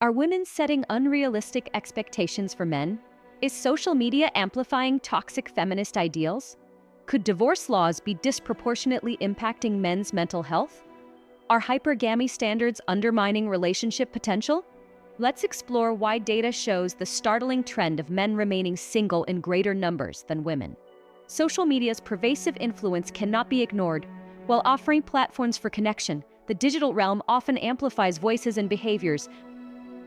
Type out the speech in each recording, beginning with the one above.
Are women setting unrealistic expectations for men? Is social media amplifying toxic feminist ideals? Could divorce laws be disproportionately impacting men's mental health? Are hypergamy standards undermining relationship potential? Let's explore why data shows the startling trend of men remaining single in greater numbers than women. Social media's pervasive influence cannot be ignored. While offering platforms for connection, the digital realm often amplifies voices and behaviors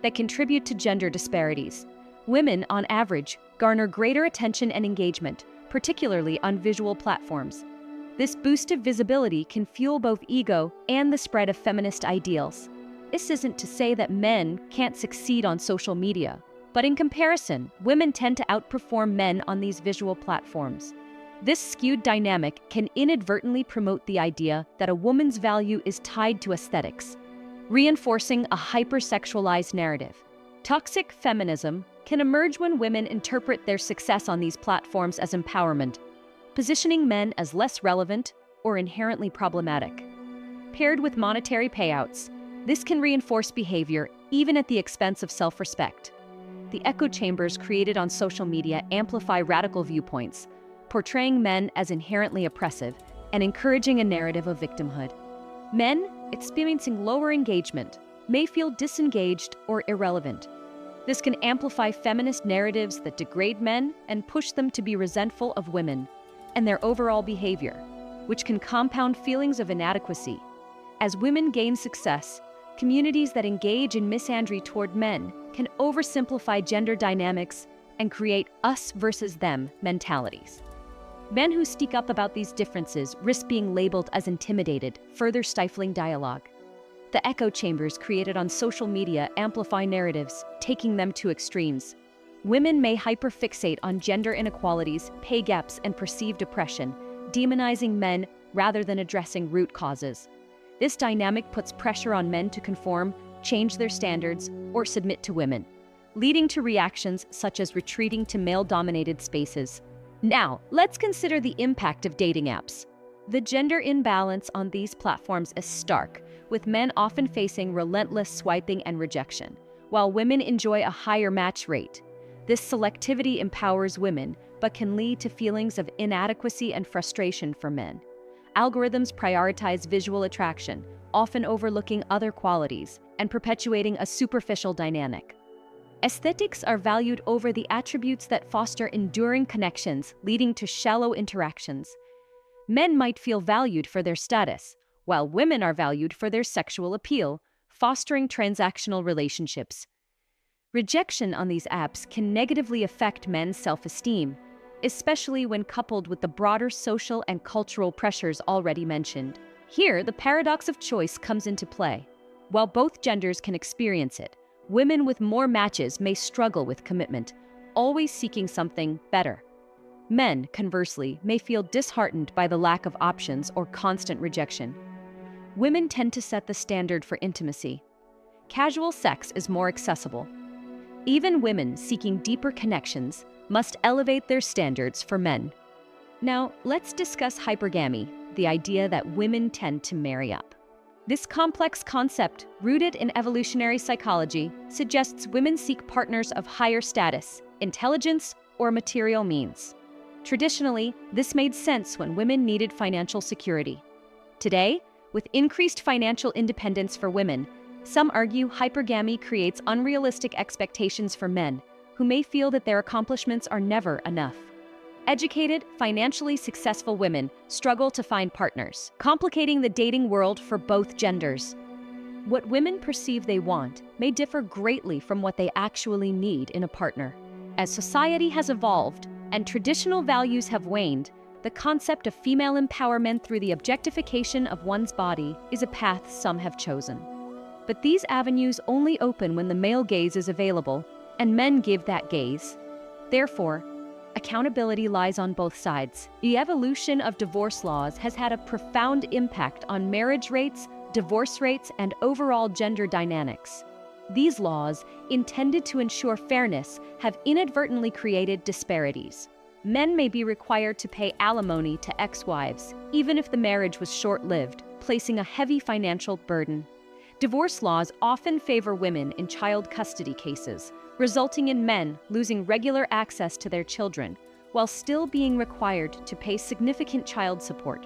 that contribute to gender disparities. Women, on average, garner greater attention and engagement, particularly on visual platforms. This boosted visibility can fuel both ego and the spread of feminist ideals. This isn't to say that men can't succeed on social media, but in comparison, women tend to outperform men on these visual platforms. This skewed dynamic can inadvertently promote the idea that a woman's value is tied to aesthetics, reinforcing a hypersexualized narrative. Toxic feminism can emerge when women interpret their success on these platforms as empowerment, positioning men as less relevant or inherently problematic. Paired with monetary payouts, this can reinforce behavior even at the expense of self-respect. The echo chambers created on social media amplify radical viewpoints, portraying men as inherently oppressive and encouraging a narrative of victimhood. Men, experiencing lower engagement, may feel disengaged or irrelevant. This can amplify feminist narratives that degrade men and push them to be resentful of women and their overall behavior, which can compound feelings of inadequacy. As women gain success, communities that engage in misandry toward men can oversimplify gender dynamics and create us versus them mentalities. Men who speak up about these differences risk being labeled as intimidated, further stifling dialogue. The echo chambers created on social media amplify narratives, taking them to extremes. Women may hyperfixate on gender inequalities, pay gaps, and perceived oppression, demonizing men rather than addressing root causes. This dynamic puts pressure on men to conform, change their standards, or submit to women, leading to reactions such as retreating to male-dominated spaces. Now, let's consider the impact of dating apps. The gender imbalance on these platforms is stark, with men often facing relentless swiping and rejection, while women enjoy a higher match rate. This selectivity empowers women, but can lead to feelings of inadequacy and frustration for men. Algorithms prioritize visual attraction, often overlooking other qualities, and perpetuating a superficial dynamic. Aesthetics are valued over the attributes that foster enduring connections, leading to shallow interactions. Men might feel valued for their status, while women are valued for their sexual appeal, fostering transactional relationships. Rejection on these apps can negatively affect men's self-esteem, especially when coupled with the broader social and cultural pressures already mentioned. Here, the paradox of choice comes into play. While both genders can experience it, women with more matches may struggle with commitment, always seeking something better. Men, conversely, may feel disheartened by the lack of options or constant rejection. Women tend to set the standard for intimacy. Casual sex is more accessible. Even women seeking deeper connections must elevate their standards for men. Now, let's discuss hypergamy, the idea that women tend to marry up. This complex concept, rooted in evolutionary psychology, suggests women seek partners of higher status, intelligence, or material means. Traditionally, this made sense when women needed financial security. Today, with increased financial independence for women, some argue hypergamy creates unrealistic expectations for men, who may feel that their accomplishments are never enough. Educated, financially successful women struggle to find partners, complicating the dating world for both genders. What women perceive they want may differ greatly from what they actually need in a partner. As society has evolved and traditional values have waned, the concept of female empowerment through the objectification of one's body is a path some have chosen. But these avenues only open when the male gaze is available, and men give that gaze. Therefore, accountability lies on both sides. The evolution of divorce laws has had a profound impact on marriage rates, divorce rates, and overall gender dynamics. These laws, intended to ensure fairness, have inadvertently created disparities. Men may be required to pay alimony to ex-wives, even if the marriage was short-lived, placing a heavy financial burden. Divorce laws often favor women in child custody cases, resulting in men losing regular access to their children, while still being required to pay significant child support.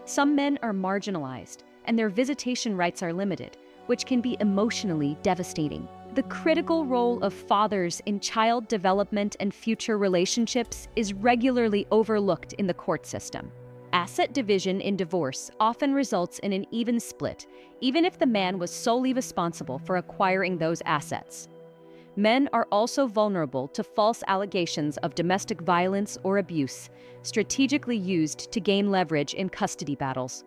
Some men are marginalized, and their visitation rights are limited, which can be emotionally devastating. The critical role of fathers in child development and future relationships is regularly overlooked in the court system. Asset division in divorce often results in an even split, even if the man was solely responsible for acquiring those assets. Men are also vulnerable to false allegations of domestic violence or abuse, strategically used to gain leverage in custody battles.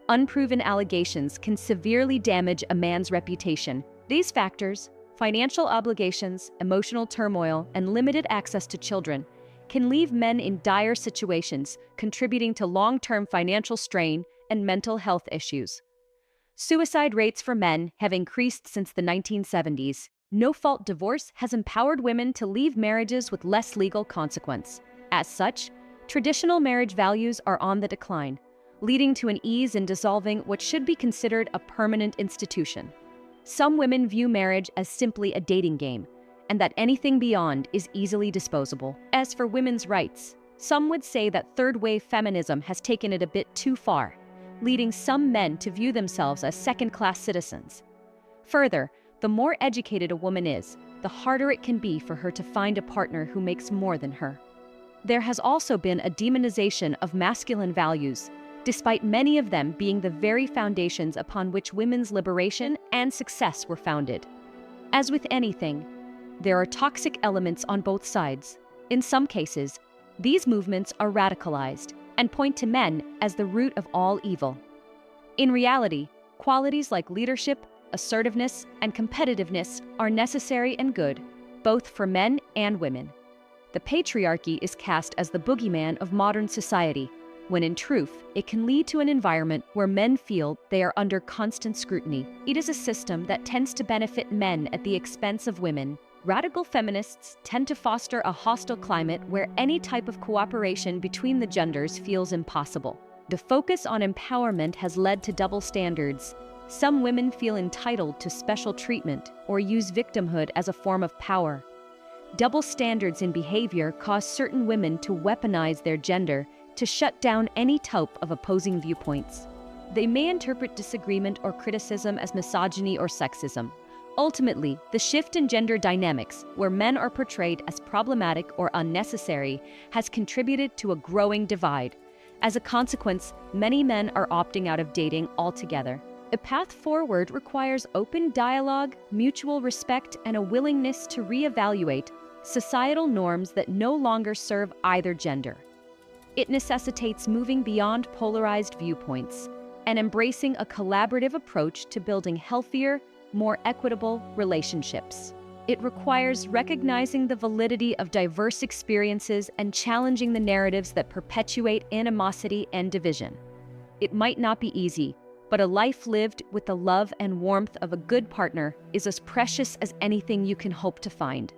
Unproven allegations can severely damage a man's reputation. These factors, financial obligations, emotional turmoil, and limited access to children, can leave men in dire situations, contributing to long-term financial strain and mental health issues. Suicide rates for men have increased since the 1970s. No-fault divorce has empowered women to leave marriages with less legal consequence. As such, traditional marriage values are on the decline, leading to an ease in dissolving what should be considered a permanent institution. Some women view marriage as simply a dating game, and that anything beyond is easily disposable. As for women's rights, some would say that third-wave feminism has taken it a bit too far, leading some men to view themselves as second-class citizens. Further, the more educated a woman is, the harder it can be for her to find a partner who makes more than her. There has also been a demonization of masculine values, despite many of them being the very foundations upon which women's liberation and success were founded. As with anything, there are toxic elements on both sides. In some cases, these movements are radicalized and point to men as the root of all evil. In reality, qualities like leadership, assertiveness, and competitiveness are necessary and good, both for men and women. The patriarchy is cast as the boogeyman of modern society, when in truth, it can lead to an environment where men feel they are under constant scrutiny. It is a system that tends to benefit men at the expense of women. Radical feminists tend to foster a hostile climate where any type of cooperation between the genders feels impossible. The focus on empowerment has led to double standards. Some women feel entitled to special treatment or use victimhood as a form of power. Double standards in behavior cause certain women to weaponize their gender to shut down any type of opposing viewpoints. They may interpret disagreement or criticism as misogyny or sexism. Ultimately, the shift in gender dynamics, where men are portrayed as problematic or unnecessary, has contributed to a growing divide. As a consequence, many men are opting out of dating altogether. A path forward requires open dialogue, mutual respect, and a willingness to reevaluate societal norms that no longer serve either gender. It necessitates moving beyond polarized viewpoints and embracing a collaborative approach to building healthier, more equitable relationships. It requires recognizing the validity of diverse experiences and challenging the narratives that perpetuate animosity and division. It might not be easy, but a life lived with the love and warmth of a good partner is as precious as anything you can hope to find.